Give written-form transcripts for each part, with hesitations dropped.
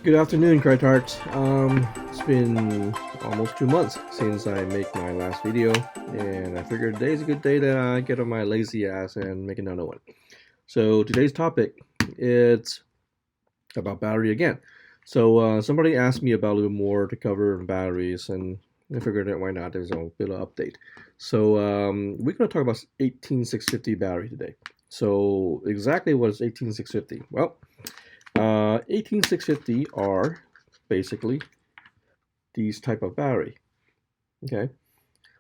Good afternoon, Hearts. It's been almost 2 months since I made my last video, and I figured today's a good day that I get on my lazy ass and make another one. So today's topic, it's about battery again. So somebody asked me about a little more to cover batteries, and I figured that why not? There's a bit of update. So we're going to talk about 18650 battery today. So exactly what is 18650? Well, 18650 are basically these type of battery. Okay,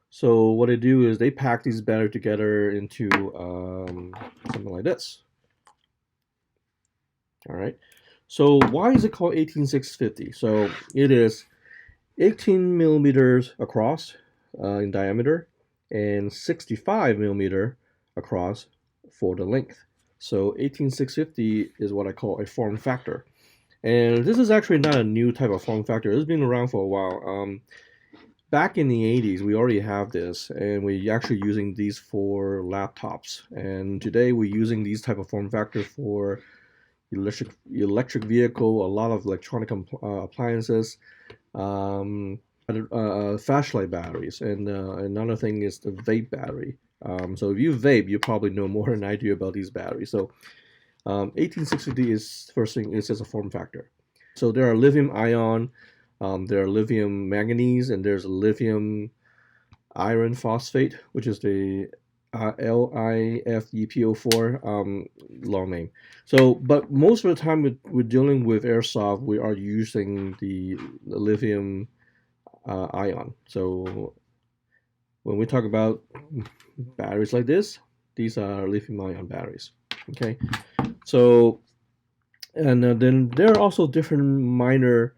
so what they do is they pack these battery together into something like this. All right, so why is it called 18650? So it is 18 millimeters across in diameter and 65 millimeter across for the length. So 18650 is what I call a form factor. And this is actually not a new type of form factor. It's been around for a while. Back in the 80s, we already have this, and we're actually using these for laptops. And today, we're using these type of form factor for electric vehicle, a lot of electronic appliances, flashlight batteries, and another thing is the vape battery. So if you vape, you probably know more than I do about these batteries. So 18650 is first thing is just a form factor. So there are lithium ion, there are lithium manganese, and there's a lithium iron phosphate, which is the LiFePO4 long name. So, but most of the time we're dealing with airsoft, we are using the lithium ion. So when we talk about batteries like this, these are lithium ion batteries. Okay, so and then there are also different minor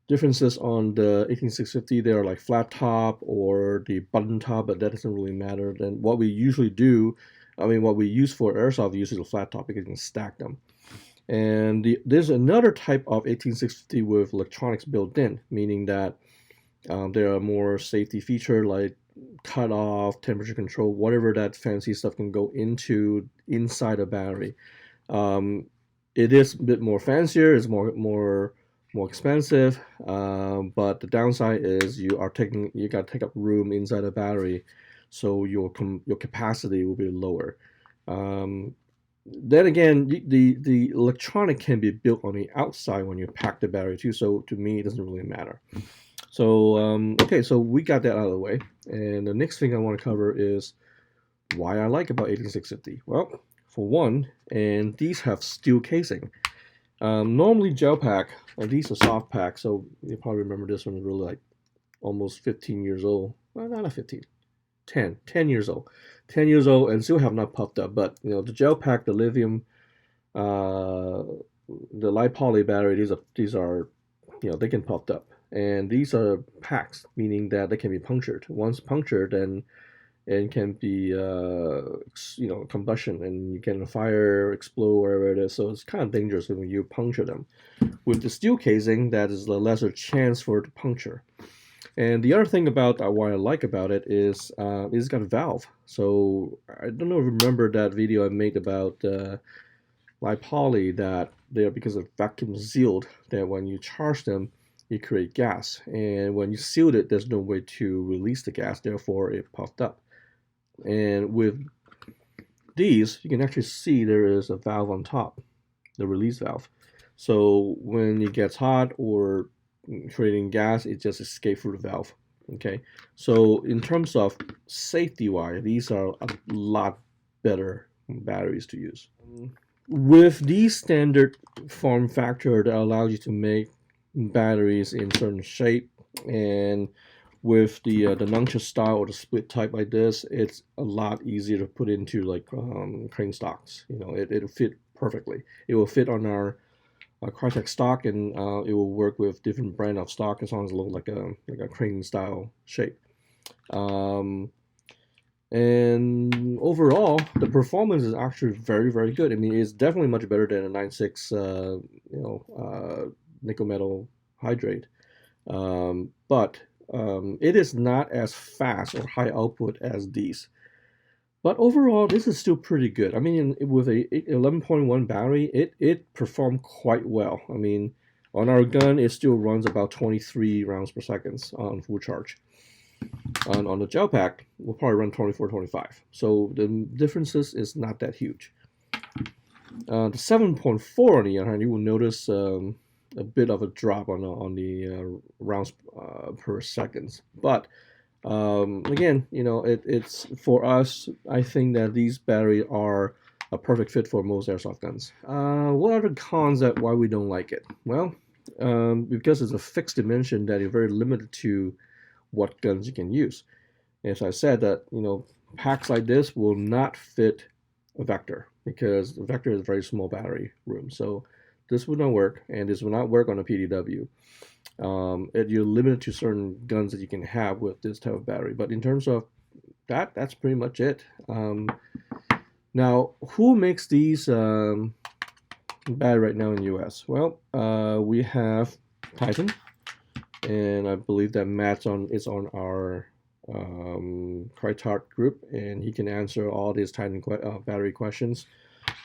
differences on the 18650. They are like flat top or the button top, but that doesn't really matter. Then what we usually do, what we use for airsoft, uses a flat top because you can stack them. And there's another type of 18650 with electronics built in, meaning that there are more safety feature like cut off, temperature control, whatever that fancy stuff can go inside a battery. It is a bit more fancier, it's more expensive, but the downside is you got to take up room inside a battery, so your capacity will be lower. Then again, the electronic can be built on the outside when you pack the battery too. So to me, it doesn't really matter. So okay, so we got that out of the way, and the next thing I want to cover is why I like about 18650. Well, for one, and these have steel casing. Normally gel pack, these are soft pack, so you probably remember this one is really like almost 15 years old. Well, not 15, 10 years old. 10 years old and still have not puffed up, but the gel pack, the lithium, the light poly battery, these are they can puff up. And these are packs, meaning that they can be punctured. Once punctured, then it can be combustion, and you can fire, explode, wherever it is. So it's kind of dangerous when you puncture them. With the steel casing, that is a lesser chance for it to puncture. And the other thing about what I like about it is it's got a valve. So I don't know if you remember that video I made about light poly, that they're, because of vacuum sealed, that when you charge them, you create gas, and when you sealed it, there's no way to release the gas, therefore it puffed up. And with these, you can actually see there is a valve on top, the release valve. So when it gets hot or creating gas, it just escapes through the valve. Okay, so in terms of safety wise, these are a lot better batteries to use. With these standard form factor that allows you to make batteries in certain shape, and with the nunchuck style or the split type like this, it's a lot easier to put into like crane stocks. It'll fit perfectly. It will fit on our Crytek stock, and it will work with different brand of stock as long as it looks like a crane style shape. And overall, the performance is actually very, very good. I mean, it's definitely much better than a 96 nickel metal hydrate, but it is not as fast or high output as these. But overall, this is still pretty good. I mean, with a 11.1 battery, it performed quite well. I mean, On our gun, it still runs about 23 rounds per second on full charge. On the gel pack, we'll probably run 24, 25. So the differences is not that huge. The 7.4 on the other hand, you will notice a bit of a drop on the rounds per second. But again, you know, it's for us. I think that these batteries are a perfect fit for most airsoft guns. What are the cons that why we don't like it? Well, because it's a fixed dimension that you're very limited to what guns you can use. As I said, that you know, packs like this will not fit a Vector because the Vector is a very small battery room. So this would not work, and this will not work on a PDW. You're limited to certain guns that you can have with this type of battery. But in terms of that, that's pretty much it. Now, who makes these battery right now in the US? Well, we have Titan, and I believe that Matt's is on our Crytart group, and he can answer all these Titan battery questions.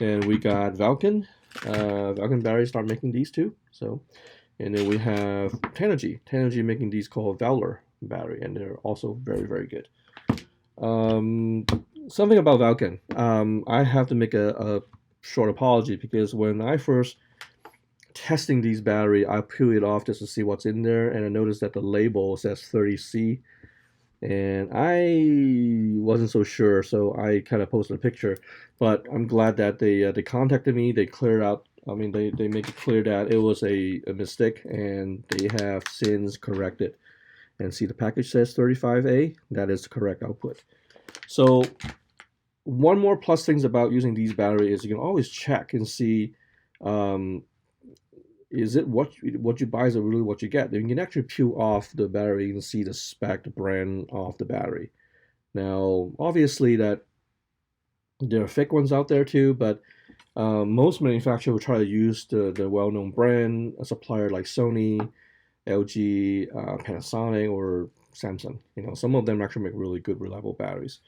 And we got Vulcan. Vulcan batteries start making these too. So, and then we have Tenergy. Tenergy making these called Valor battery, and they're also very, very good. Something about Vulcan. I have to make a short apology because when I first testing these battery, I peel it off just to see what's in there, and I noticed that the label says 30C, and I wasn't so sure, so I kind of posted a picture. But I'm glad that they contacted me. They cleared out. I mean, they make it clear that it was a mistake, and they have since corrected. And see, the package says 35A. That is the correct output. So one more plus things about using these batteries is you can always check and see, is it what you buy is it really what you get? You can actually peel off the battery and see the spec, the brand of the battery. Now, obviously that there are fake ones out there too, but most manufacturers will try to use the well-known brand, a supplier like Sony, LG, Panasonic, or Samsung. You know, some of them actually make really good, reliable batteries.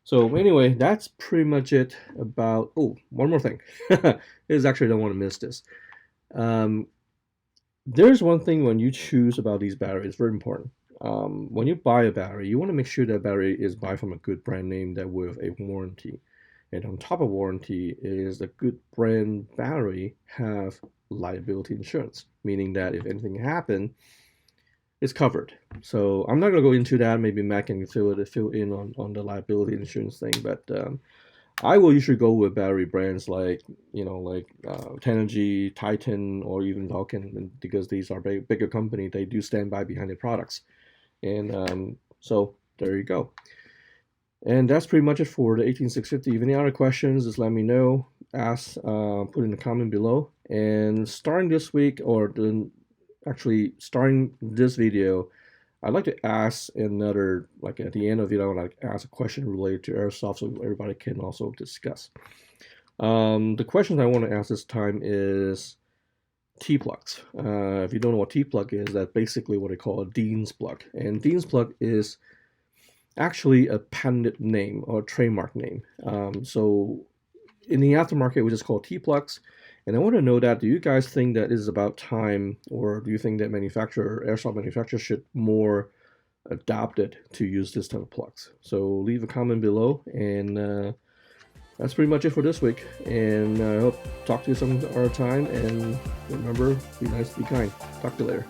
So anyway, that's pretty much it about. Oh, one more thing. Is actually I don't want to miss this. There's one thing when you choose about these batteries, very important. When you buy a battery, you want to make sure that battery is buy from a good brand name that with a warranty. And on top of warranty is the good brand battery have liability insurance, meaning that if anything happens, it's covered. So I'm not going to go into that. Maybe Matt can fill in on the liability insurance thing, but I will usually go with battery brands like Tenergy, Titan, or even Vulcan, because these are bigger company. They do stand by behind their products, and so there you go. And that's pretty much it for the 18650. If any other questions, just let me know. Ask, put in the comment below. And starting this week, actually starting this video, I'd like to ask another, like at the end of it, I want to ask a question related to airsoft so everybody can also discuss. The question I want to ask this time is T-plugs. If you don't know what T-plug is, that's basically what they call a Dean's plug. And Dean's plug is actually a patented name or trademark name. So in the aftermarket, we just call T-plugs. And I want to know that, do you guys think that it is about time, or do you think that airsoft manufacturers should more adopt it to use this type of plugs? So leave a comment below, and that's pretty much it for this week. And I hope to talk to you some other time, and remember, be nice, be kind. Talk to you later.